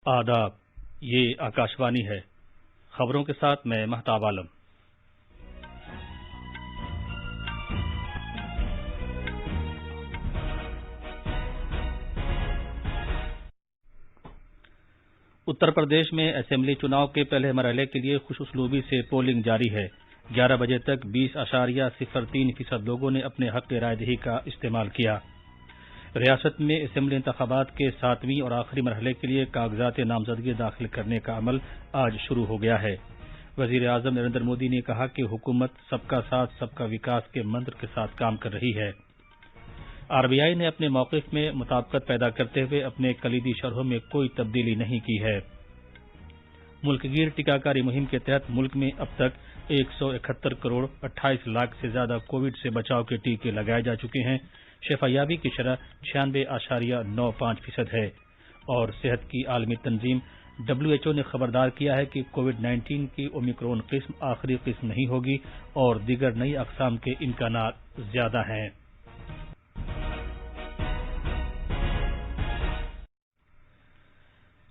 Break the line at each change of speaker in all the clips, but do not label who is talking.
آداب، یہ آکاشوانی ہے۔ خبروں کے ساتھ میں مہتاب عالم۔ اتر پردیش میں اسمبلی چناؤ کے پہلے مرحلے کے لیے خوش اسلوبی سے پولنگ جاری ہے۔ 11 بجے تک 20.03% لوگوں نے اپنے حق رائے دہی کا استعمال کیا۔ ریاست میں اسمبلی انتخابات کے 7ویں اور آخری مرحلے کے لیے کاغذات نامزدگی داخل کرنے کا عمل آج شروع ہو گیا ہے۔ وزیر اعظم نریندر مودی نے کہا کہ حکومت سب کا ساتھ سب کا وکاس کے منتر کے ساتھ کام کر رہی ہے۔ RBI نے اپنے موقف میں مطابقت پیدا کرتے ہوئے اپنے کلیدی شرحوں میں کوئی تبدیلی نہیں کی ہے۔ ملک گیر ٹیکہ کاری مہم کے تحت ملک میں اب تک 171 کروڑ 28 لاکھ سے زیادہ کووڈ سے بچاؤ کے ٹیکے لگائے جا چکے ہیں۔ شفا یابی کی شرح 96.95% ہے، اور صحت کی عالمی تنظیم WHO نے خبردار کیا ہے کہ کووڈ-19 کی اومیکرون قسم آخری قسم نہیں ہوگی اور دیگر نئی اقسام کے امکانات زیادہ ہیں۔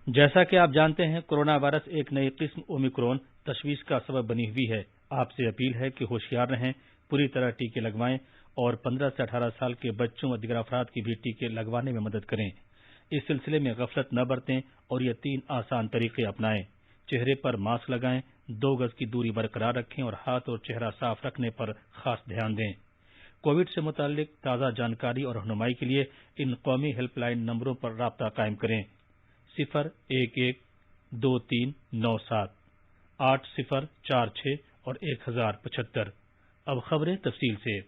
جیسا کہ آپ جانتے ہیں، کورونا وائرس ایک نئی قسم اومیکرون تشویش کا سبب بنی ہوئی ہے۔ آپ سے اپیل ہے کہ ہوشیار رہیں، پوری طرح ٹیکے لگوائیں اور 15 سے 18 سال کے بچوں اور دیگر افراد کی بھی ٹیکے لگوانے میں مدد کریں۔ اس سلسلے میں غفلت نہ برتیں اور یہ 3 آسان طریقے اپنائیں۔ چہرے پر ماسک لگائیں، 2 گز کی دوری برقرار رکھیں اور ہاتھ اور چہرہ صاف رکھنے پر خاص دھیان دیں۔ کووڈ سے متعلق تازہ جانکاری اور رہنمائی کے لیے ان قومی ہیلپ لائن نمبروں پر رابطہ قائم کریں: 0112397 8046 اور 1075۔ اب خبریں تفصیل سے۔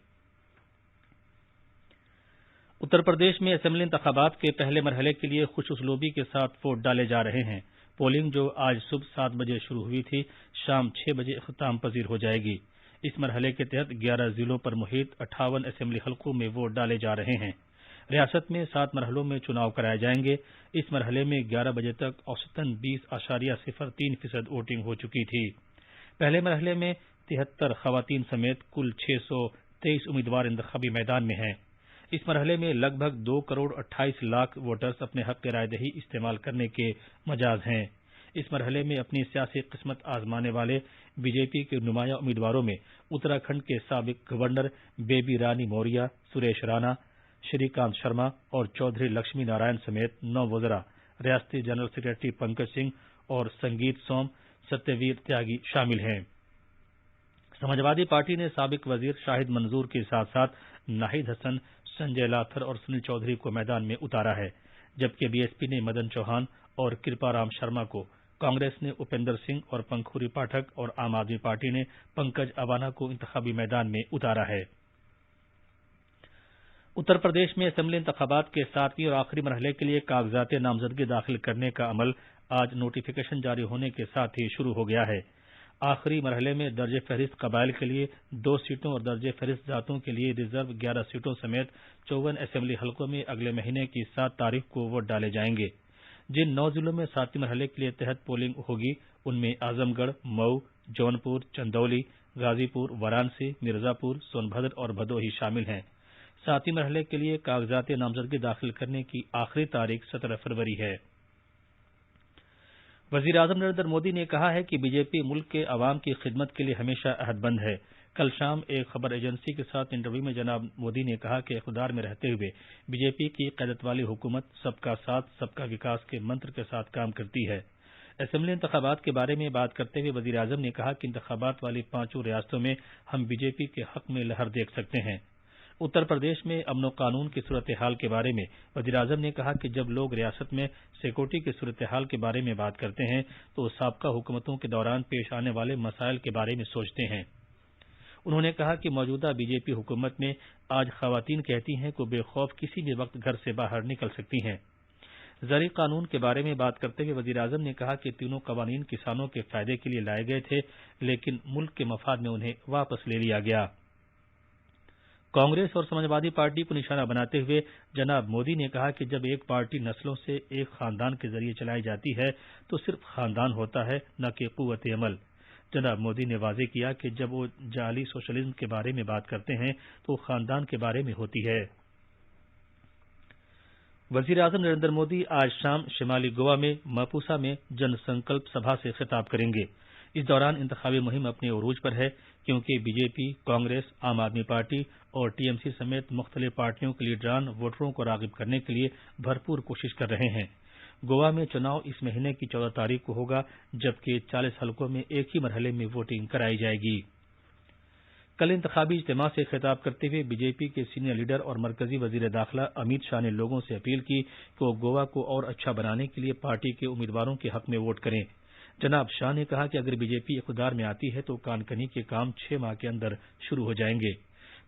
اتر پردیش میں اسمبلی انتخابات کے پہلے مرحلے کے لیے خوش اسلوبی کے ساتھ ووٹ ڈالے جا رہے ہیں۔ پولنگ جو آج صبح 7 بجے شروع ہوئی تھی، شام 6 بجے اختتام پذیر ہو جائے گی۔ اس مرحلے کے تحت 11 ضلعوں پر محیط 58 اسمبلی حلقوں میں ووٹ ڈالے جا رہے ہیں۔ ریاست میں 7 مرحلوں میں چناؤ کرائے جائیں گے۔ اس مرحلے میں 11 بجے تک اوسطاً 20.03% ووٹنگ ہو چکی تھی۔ پہلے مرحلے میں 73 خواتین سمیت کل 623 امیدوار انتخابی میدان میں ہیں۔ اس مرحلے میں لگ بھگ 2 کروڑ 28 لاکھ ووٹرز اپنے حق رائے دہی استعمال کرنے کے مجاز ہیں۔ اس مرحلے میں اپنی سیاسی قسمت آزمانے والے BJP کے نمایاں امیدواروں میں اتراکھنڈ کے سابق گورنر بیبی رانی موریا، سریش رانا، شری کانت شرما اور چودھری لکشمی نارائن سمیت 9 وزراء، ریاستی جنرل سیکرٹری پنکج سنگھ اور سنگیت سوم، ستیہ ویر تیاگی شامل ہیں۔ سماجوادی پارٹی نے سابق وزیر شاہد منظور کے ساتھ ساتھ ناہید حسن، سنجے لاتھر اور سنیل چودھری کو میدان میں اتارا ہے، جبکہ BSP نے مدن چوہان اور کرپا رام شرما کو، کانگریس نے اپیندر سنگھ اور پنکھوری پاٹھک اور عام آدمی پارٹی نے پنکج اوانا کو انتخابی میدان میں اتارا ہے۔ اتر پردیش میں اسمبلی انتخابات کے 7ویں اور آخری مرحلے کے لیے کاغذات نامزدگی داخل کرنے کا عمل آج نوٹیفکیشن جاری ہونے کے ساتھ ہی شروع ہو گیا ہے۔ آخری مرحلے میں درج فہرست قبائل کے لیے 2 سیٹوں اور درج فہرست ذاتوں کے لیے ریزرو 11 سیٹوں سمیت 54 اسمبلی حلقوں میں اگلے مہینے کی 7 تاریخ کو ووٹ ڈالے جائیں گے۔ جن 9 ضلعوں میں 7ویں مرحلے کے لیے تحت پولنگ ہوگی، ان میں اعظم گڑھ، مئو، جونپور، چندولی، غازی پور، وارانسی، مرزا پور، سون بھدر اور بھدوہی شامل ہیں۔ 7ویں مرحلے کے لیے کاغذات نامزدگی داخل کرنے کی آخری تاریخ 17 فروری ہے۔ وزیر اعظم نریندر مودی نے کہا ہے کہ BJP ملک کے عوام کی خدمت کے لیے ہمیشہ عہد بند ہے۔ کل شام ایک خبر ایجنسی کے ساتھ انٹرویو میں جناب مودی نے کہا کہ اقتدار میں رہتے ہوئے BJP کی قیادت والی حکومت سب کا ساتھ سب کا وکاس کے منتر کے ساتھ کام کرتی ہے۔ اسمبلی انتخابات کے بارے میں بات کرتے ہوئے وزیر اعظم نے کہا کہ انتخابات والی 5 ریاستوں میں ہم BJP کے حق میں لہر دیکھ سکتے ہیں۔ اتر پردیش میں امن و قانون کی صورتحال کے بارے میں وزیر اعظم نے کہا کہ جب لوگ ریاست میں سیکورٹی کی صورتحال کے بارے میں بات کرتے ہیں تو سابقہ حکومتوں کے دوران پیش آنے والے مسائل کے بارے میں سوچتے ہیں۔ انہوں نے کہا کہ موجودہ BJP حکومت میں آج خواتین کہتی ہیں کہ بے خوف کسی بھی وقت گھر سے باہر نکل سکتی ہیں۔ زرعی قانون کے بارے میں بات کرتے ہوئے وزیر اعظم نے کہا کہ تینوں قوانین کسانوں کے فائدے کے لیے لائے گئے تھے، لیکن ملک کے مفاد میں انہیں واپس لے لیا گیا۔ کانگریس اور سماجوادی پارٹی کو نشانہ بناتے ہوئے جناب مودی نے کہا کہ جب ایک پارٹی نسلوں سے ایک خاندان کے ذریعے چلائی جاتی ہے تو صرف خاندان ہوتا ہے، نہ کہ قوت عمل۔ جناب مودی نے واضح کیا کہ جب وہ جعلی سوشلزم کے بارے میں بات کرتے ہیں تو خاندان کے بارے میں ہوتی ہے۔ وزیر اعظم نریندر مودی آج شام شمالی گوا میں ماپوسا میں جن سنکلپ سبھا سے خطاب کریں گے۔ اس دوران انتخابی مہم اپنے عروج پر ہے، کیونکہ بی جے پی، کانگریس، عام آدمی پارٹی اور ٹی ایم سی سمیت مختلف پارٹیوں کے لیڈران ووٹروں کو راغب کرنے کے لیے بھرپور کوشش کر رہے ہیں۔ گوا میں چناؤ اس مہینے کی 14 تاریخ کو ہوگا، جبکہ 40 حلقوں میں ایک ہی مرحلے میں ووٹنگ کرائی جائے گی۔ کل انتخابی اجتماع سے خطاب کرتے ہوئے بی جے پی کے سینئر لیڈر اور مرکزی وزیر داخلہ امیت شاہ نے لوگوں سے اپیل کی کہ وہ گوا کو اور اچھا بنانے کے لیے پارٹی کے امیدواروں کے حق میں ووٹ کریں۔ جناب شاہ نے کہا کہ اگر بی جے پی اقتدار میں آتی ہے تو کان کنی کے کام 6 ماہ کے اندر شروع ہو جائیں گے۔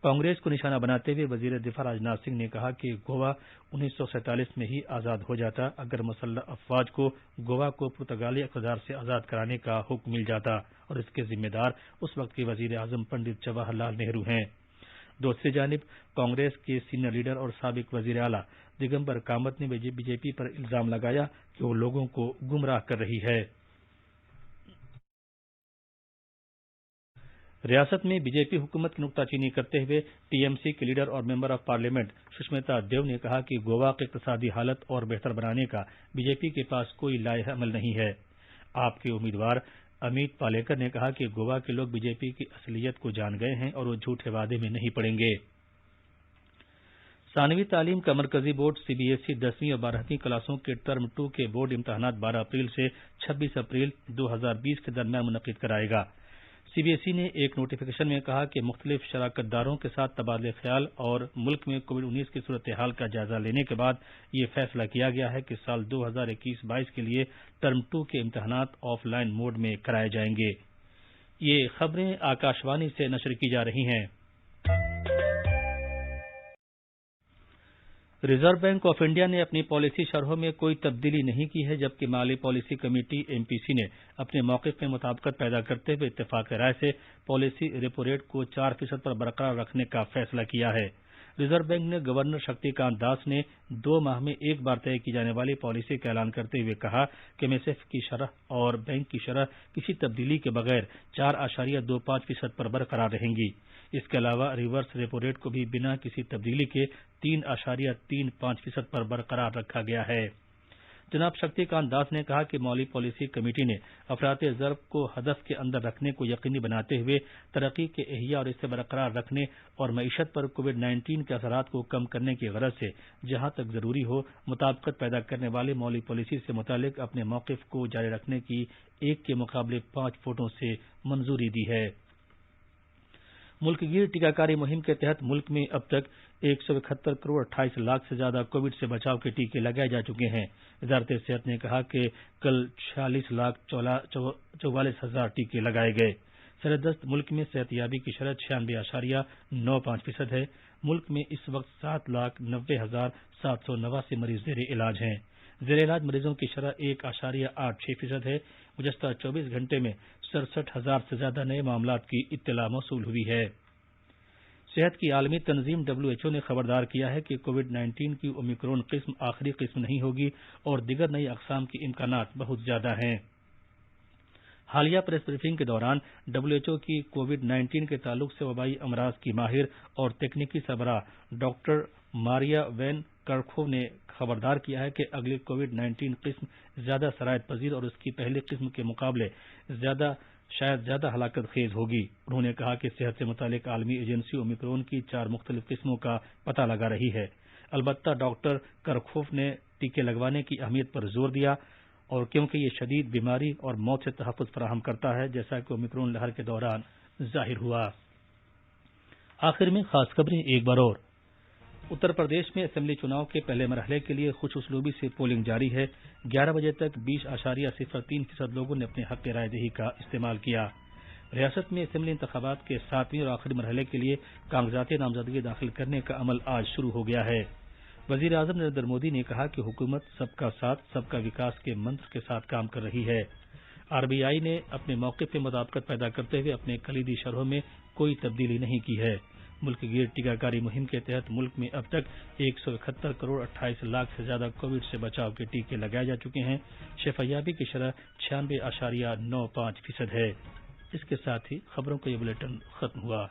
کانگریس کو نشانہ بناتے ہوئے وزیر دفاع راجناتھ سنگھ نے کہا کہ گوا 1947 میں ہی آزاد ہو جاتا اگر مسلح افواج کو گوا کو پرتگالی اقتدار سے آزاد کرانے کا حکم مل جاتا، اور اس کے ذمہ دار اس وقت کے وزیر اعظم پنڈت جواہر لال نہرو ہیں۔ دوسری جانب کانگریس کے سینئر لیڈر اور سابق وزیر اعلیٰ دگمبر کامت نے بی جے پی پر الزام لگایا کہ وہ لوگوں کو گمراہ کر رہی ہے۔ ریاست میں بی جے پی حکومت کی نکتہ چینی کرتے ہوئے ٹی ایم سی کے لیڈر اور ممبر آف پارلیمنٹ سشمتا دیو نے کہا کہ گوا کی اقتصادی حالت اور بہتر بنانے کا بی جے پی کے پاس کوئی لائحہ عمل نہیں ہے۔ آپ کے امیدوار امیت پالیکر نے کہا کہ گوا کے لوگ بی جے پی کی اصلیت کو جان گئے ہیں اور وہ جھوٹے وعدے میں نہیں پڑیں گے۔ ثانوی تعلیم کا مرکزی board C B S E 10ویں اور 12ویں کلاسوں کے ٹرم 2 کے بورڈ امتحانات 12 اپریل سے 26 اپریل 2020 کے درمیان منعقد کرائے گا۔ سی بی ایس ای نے ایک نوٹیفکیشن میں کہا کہ مختلف شراکت داروں کے ساتھ تبادلہ خیال اور ملک میں کووڈ-19 کی صورتحال کا جائزہ لینے کے بعد یہ فیصلہ کیا گیا ہے کہ سال 2021-22 کے لیے ٹرم 2 کے امتحانات آف لائن موڈ میں کرائے جائیں گے۔ یہ خبریں آکاش وانی سے نشر کی جا رہی ہیں۔ ریزرو بینک آف انڈیا نے اپنی پالیسی شرحوں میں کوئی تبدیلی نہیں کی ہے، جبکہ مالی پالیسی کمیٹی ایم پی سی نے اپنے موقف میں مطابقت پیدا کرتے ہوئے اتفاق رائے سے پالیسی ریپو ریٹ کو 4% پر برقرار رکھنے کا فیصلہ کیا ہے۔ ریزرو بینک نے گورنر شکتی کانت داس نے 2 ماہ میں ایک بار طے کی جانے والی پالیسی کا اعلان کرتے ہوئے کہا کہ ایم ایس ایف کی شرح اور بینک کی شرح کسی تبدیلی کے بغیر 4.25% پر برقرار رہیں گی۔ اس کے علاوہ ریورس ریپو ریٹ کو بھی بنا کسی تبدیلی کے 3.35% پر برقرار رکھا گیا ہے۔ جناب شکتی کانت داس نے کہا کہ مالی پالیسی کمیٹی نے افراط ضرب کو ہدف کے اندر رکھنے کو یقینی بناتے ہوئے ترقی کے احیاء اور اسے برقرار رکھنے اور معیشت پر کووڈ-19 کے اثرات کو کم کرنے کی غرض سے جہاں تک ضروری ہو مطابقت پیدا کرنے والے مالی پالیسی سے متعلق اپنے موقف کو جاری رکھنے کی 1 کے مقابلے 5 ووٹوں سے منظوری دی ہے۔ ملک گیر ٹیکہ کاری مہم کے تحت ملک میں اب تک 171 کروڑ 28 لاکھ سے زیادہ کووڈ سے بچاؤ کے ٹیکے لگائے جا چکے ہیں۔ وزارت صحت نے کہا کہ کل 46,44 ہزار ٹیکے لگائے گئے۔ سردست ملک میں صحت یابی کی شرح 96.95% ہے۔ ملک میں اس وقت 7,90,789 مریض زیر علاج ہیں۔ زیر علاج مریضوں کی شرح 1.86% ہے۔ گزشتہ 24 گھنٹے میں 67,000 سے زیادہ نئے معاملات کی اطلاع موصول ہوئی ہے۔ صحت کی عالمی تنظیم WHO نے خبردار کیا ہے کہ کووڈ-19 کی اومیکرون قسم آخری قسم نہیں ہوگی اور دیگر نئی اقسام کے امکانات بہت زیادہ ہیں۔ حالیہ پریس بریفنگ کے دوران WHO کی کووڈ-19 کے تعلق سے وبائی امراض کی ماہر اور تکنیکی سربراہ ڈاکٹر ماریا وین کرکھوف نے خبردار کیا ہے کہ اگلی کووڈ-19 قسم زیادہ سرایت پذیر اور اس کی پہلی قسم کے مقابلے شاید زیادہ ہلاکت خیز ہوگی۔ انہوں نے کہا کہ صحت سے متعلق عالمی ایجنسی اومیکرون کی 4 مختلف قسموں کا پتہ لگا رہی ہے۔ البتہ ڈاکٹر کرکھوف نے ٹیکے لگوانے کی اہمیت پر زور دیا اور کیونکہ یہ شدید بیماری اور موت سے تحفظ فراہم کرتا ہے، جیسا کہ اومیکرون لہر کے دوران ظاہر ہوا۔ آخر میں خاص خبریں ایک بار اور۔ اتر پردیش میں اسمبلی چناؤ کے پہلے مرحلے کے لیے خوش اسلوبی سے پولنگ جاری ہے۔ 11 بجے تک 20.03% لوگوں نے اپنے حق رائے دہی کا استعمال کیا۔ ریاست میں اسمبلی انتخابات کے 7ویں اور آخری مرحلے کے لیے کاغذاتی نامزدگی داخل کرنے کا عمل آج شروع ہو گیا ہے۔ وزیر اعظم نریندر مودی نے کہا کہ حکومت سب کا ساتھ سب کا وکاس کے منتر کے ساتھ کام کر رہی ہے۔ RBI نے اپنے موقف پہ مطابقت پیدا کرتے ہوئے اپنے کلیدی شرحوں میں کوئی تبدیلی نہیں کی ہے۔ ملک گیر ٹیکہ کاری مہم کے تحت ملک میں اب تک 171 کروڑ 28 لاکھ سے زیادہ کووڈ سے بچاؤ کے ٹیکے لگائے جا چکے ہیں۔ شفا یابی کی شرح 96.95% ہے۔ اس کے ساتھ ہی خبروں کا یہ بلیٹن ختم ہوا۔